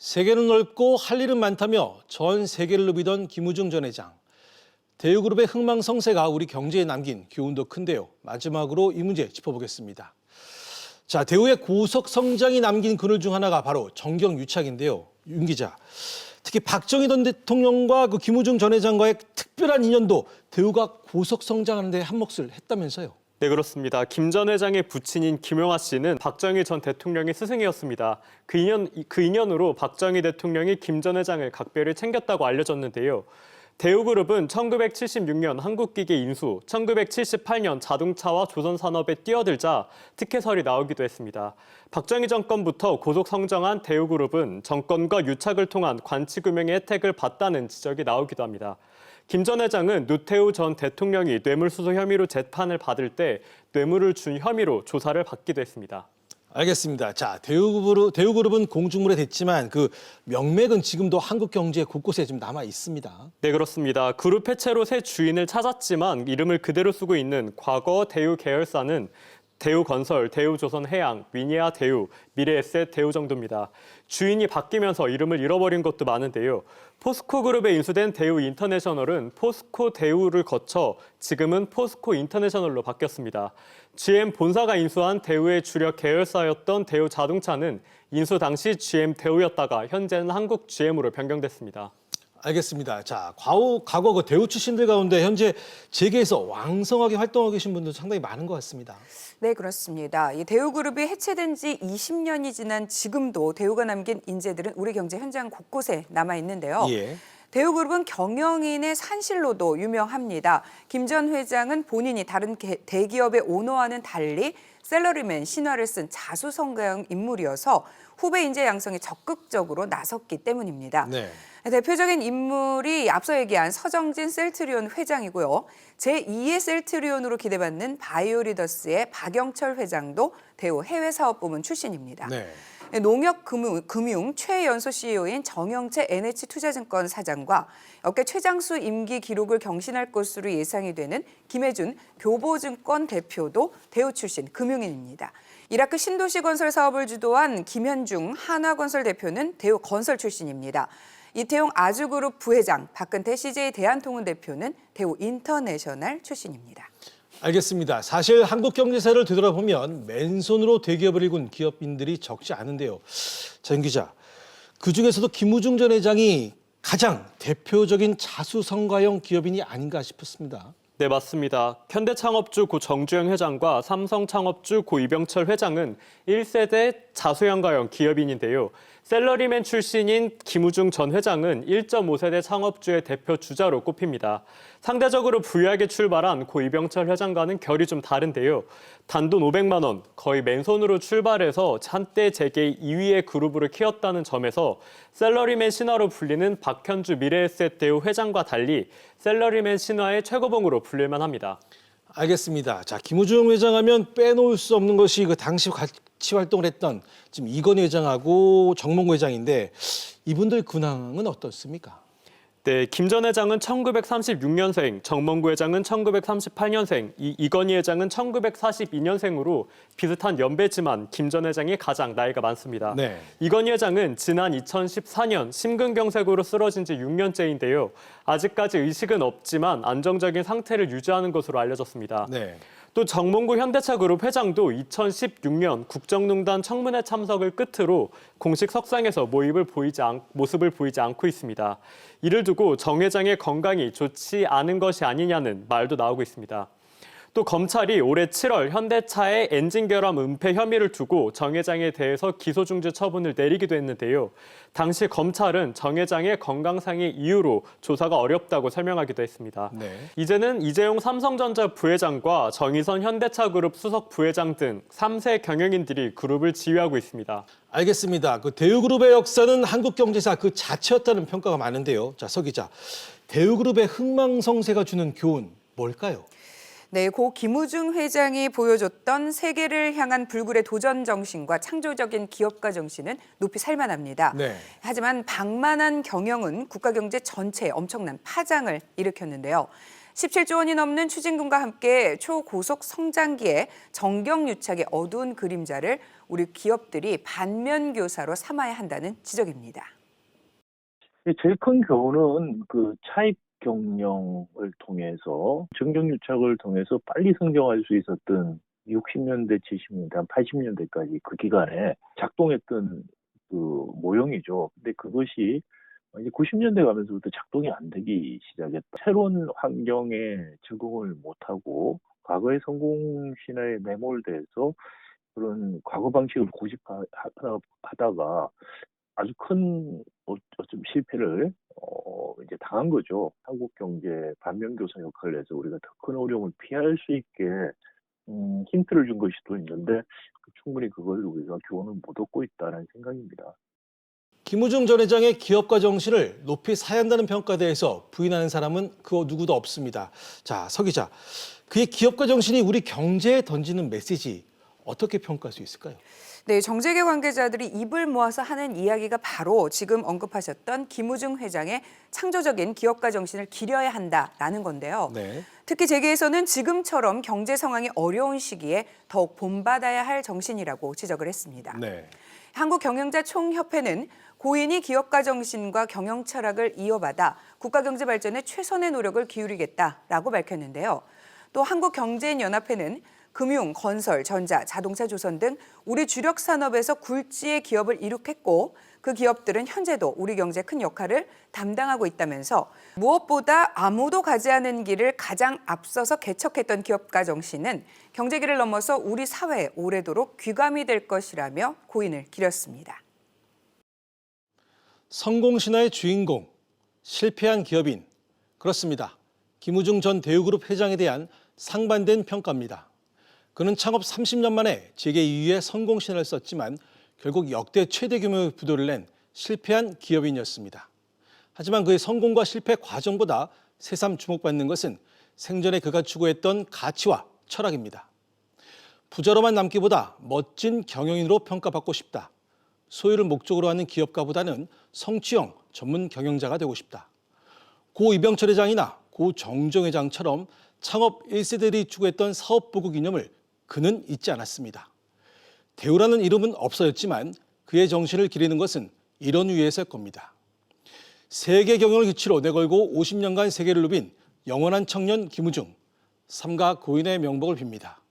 세계는 넓고 할 일은 많다며 전 세계를 누비던 김우중 전 회장. 대우그룹의 흥망성쇠가 우리 경제에 남긴 교훈도 큰데요. 마지막으로 이 문제 짚어보겠습니다. 자, 대우의 고속 성장이 남긴 그늘 중 하나가 바로 정경유착인데요. 윤 기자, 특히 박정희 전 대통령과 김우중 전 회장과의 특별한 인연도 대우가 고속 성장하는 데 한몫을 했다면서요. 네, 그렇습니다. 김 전 회장의 부친인 김용하 씨는 박정희 전 대통령의 스승이었습니다. 그 인연으로 박정희 대통령이 김 전 회장을 각별히 챙겼다고 알려졌는데요. 대우그룹은 1976년 한국기계 인수, 1978년 자동차와 조선산업에 뛰어들자 특혜설이 나오기도 했습니다. 박정희 정권부터 고속 성장한 대우그룹은 정권과 유착을 통한 관치금융의 혜택을 받다는 지적이 나오기도 합니다. 김 전 회장은 노태우 전 대통령이 뇌물수수 혐의로 재판을 받을 때 뇌물을 준 혐의로 조사를 받기도 했습니다. 알겠습니다. 자, 대우그룹은 공중물에 됐지만 그 명맥은 지금도 한국 경제 곳곳에 좀 남아 있습니다. 네, 그렇습니다. 그룹 해체로 새 주인을 찾았지만 이름을 그대로 쓰고 있는 과거 대우 계열사는 대우건설, 대우조선해양, 위니아 대우, 미래에셋 대우 정도입니다. 주인이 바뀌면서 이름을 잃어버린 것도 많은데요. 포스코그룹에 인수된 대우인터내셔널은 포스코 대우를 거쳐 지금은 포스코 인터내셔널로 바뀌었습니다. GM 본사가 인수한 대우의 주력 계열사였던 대우자동차는 인수 당시 GM 대우였다가 현재는 한국 GM으로 변경됐습니다. 알겠습니다. 자, 과거 그 대우 출신들 가운데 현재 재계에서 왕성하게 활동하고 계신 분들 상당히 많은 것 같습니다. 네, 그렇습니다. 이 대우그룹이 해체된 지 20년이 지난 지금도 대우가 남긴 인재들은 우리 경제 현장 곳곳에 남아 있는데요. 예. 대우그룹은 경영인의 산실로도 유명합니다. 김 전 회장은 본인이 다른 대기업의 오너와는 달리 셀러리맨 신화를 쓴 자수성가형 인물이어서 후배 인재 양성에 적극적으로 나섰기 때문입니다. 네. 대표적인 인물이 앞서 얘기한 서정진 셀트리온 회장이고요. 제2의 셀트리온으로 기대받는 바이오리더스의 박영철 회장도 대우 해외사업부문 출신입니다. 네. 농협금융 최연소 CEO인 정영채 NH투자증권 사장과 업계 최장수 임기 기록을 경신할 것으로 예상이 되는 김혜준 교보증권 대표도 대우 출신 금융인입니다. 이라크 신도시 건설 사업을 주도한 김현중 한화건설 대표는 대우 건설 출신입니다. 이태용 아주그룹 부회장, 박근태 CJ 대한통운 대표는 대우 인터내셔널 출신입니다. 알겠습니다. 사실 한국 경제사를 되돌아보면 맨손으로 대기업을 일군 기업인들이 적지 않은데요. 자, 윤 기자, 그중에서도 김우중 전 회장이 가장 대표적인 자수성가형 기업인이 아닌가 싶습니다. 네, 맞습니다. 현대창업주 고 정주영 회장과 삼성창업주 고 이병철 회장은 1세대 자수성가형 기업인인데요. 셀러리맨 출신인 김우중 전 회장은 1.5세대 창업주의 대표 주자로 꼽힙니다. 상대적으로 부유하게 출발한 고 이병철 회장과는 결이 좀 다른데요. 단돈 500만 원, 거의 맨손으로 출발해서 한때 재계 2위의 그룹으로 키웠다는 점에서 셀러리맨 신화로 불리는 박현주 미래에셋 대우 회장과 달리 셀러리맨 신화의 최고봉으로 불릴만 합니다. 알겠습니다. 자, 김우중 회장하면 빼놓을 수 없는 것이 그 당시 같이 활동을 했던 지금 이건희 회장하고 정몽구 회장인데 이분들 근황은 어떻습니까? 네, 김 전 회장은 1936년생, 정몽구 회장은 1938년생, 이건희 회장은 1942년생으로 비슷한 연배지만 김 전 회장이 가장 나이가 많습니다. 네. 이건희 회장은 지난 2014년 심근경색으로 쓰러진 지 6년째인데요. 아직까지 의식은 없지만 안정적인 상태를 유지하는 것으로 알려졌습니다. 네. 또 정몽구 현대차그룹 회장도 2016년 국정농단 청문회 참석을 끝으로 공식 석상에서 모습을 보이지 않고 있습니다. 이를 두고 정 회장의 건강이 좋지 않은 것이 아니냐는 말도 나오고 있습니다. 또 검찰이 올해 7월 현대차의 엔진 결함 은폐 혐의를 두고 정 회장에 대해서 기소중지 처분을 내리기도 했는데요. 당시 검찰은 정 회장의 건강상의 이유로 조사가 어렵다고 설명하기도 했습니다. 네. 이제는 이재용 삼성전자 부회장과 정의선 현대차그룹 수석 부회장 등 3세 경영인들이 그룹을 지휘하고 있습니다. 알겠습니다. 그 대우그룹의 역사는 한국 경제사 그 자체였다는 평가가 많은데요. 자, 서 기자, 대우그룹의 흥망성쇠가 주는 교훈 뭘까요? 네, 고 김우중 회장이 보여줬던 세계를 향한 불굴의 도전 정신과 창조적인 기업가 정신은 높이 살만합니다. 네. 하지만 방만한 경영은 국가 경제 전체에 엄청난 파장을 일으켰는데요. 17조 원이 넘는 추징금과 함께 초고속 성장기에 정경유착의 어두운 그림자를 우리 기업들이 반면교사로 삼아야 한다는 지적입니다. 제일 큰 교훈은 그 차입 경영을 통해서 정경유착을 통해서 빨리 성장할 수 있었던 60년대, 70년대, 한 80년대까지 그 기간에 작동했던 그 모형이죠. 근데 그것이 이제 90년대 가면서부터 작동이 안 되기 시작했다. 새로운 환경에 적응을 못하고 과거의 성공 신화에 매몰돼서 그런 과거 방식을 고집하다가 아주 큰 어좀 실패를 이제 당한 거죠. 한국 경제 반면교사 역할을 해서 우리가 더 큰 어려움을 피할 수 있게 힌트를 준 것이 또 있는데 충분히 그걸 우리가 교훈을 못 얻고 있다는 생각입니다. 김우중 전 회장의 기업가 정신을 높이 사야 한다는 평가에 대해서 부인하는 사람은 그 누구도 없습니다. 자, 서 기자, 그의 기업가 정신이 우리 경제에 던지는 메시지 어떻게 평가할 수 있을까요? 네, 정재계 관계자들이 입을 모아서 하는 이야기가 바로 지금 언급하셨던 김우중 회장의 창조적인 기업가 정신을 기려야 한다라는 건데요. 네. 특히 재계에서는 지금처럼 경제 상황이 어려운 시기에 더욱 본받아야 할 정신이라고 지적을 했습니다. 네. 한국경영자총협회는 고인이 기업가 정신과 경영 철학을 이어받아 국가 경제 발전에 최선의 노력을 기울이겠다라고 밝혔는데요. 또 한국경제인연합회는 금융, 건설, 전자, 자동차, 조선 등 우리 주력 산업에서 굴지의 기업을 이룩했고 그 기업들은 현재도 우리 경제에 큰 역할을 담당하고 있다면서 무엇보다 아무도 가지 않은 길을 가장 앞서서 개척했던 기업가 정신은 경제기를 넘어서 우리 사회에 오래도록 귀감이 될 것이라며 고인을 기렸습니다. 성공 신화의 주인공, 실패한 기업인. 그렇습니다. 김우중 전 대우그룹 회장에 대한 상반된 평가입니다. 그는 창업 30년 만에 재계 2위의 성공 신화를 썼지만 결국 역대 최대 규모의 부도를 낸 실패한 기업인이었습니다. 하지만 그의 성공과 실패 과정보다 새삼 주목받는 것은 생전에 그가 추구했던 가치와 철학입니다. 부자로만 남기보다 멋진 경영인으로 평가받고 싶다. 소유를 목적으로 하는 기업가보다는 성취형 전문 경영자가 되고 싶다. 고 이병철 회장이나 고 정정 회장처럼 창업 1세들이 추구했던 사업보국 이념을 그는 잊지 않았습니다. 대우라는 이름은 없어졌지만 그의 정신을 기리는 것은 이런 이유에서일 겁니다. 세계 경영을 기치로 내걸고 50년간 세계를 누빈 영원한 청년 김우중, 삼가 고인의 명복을 빕니다.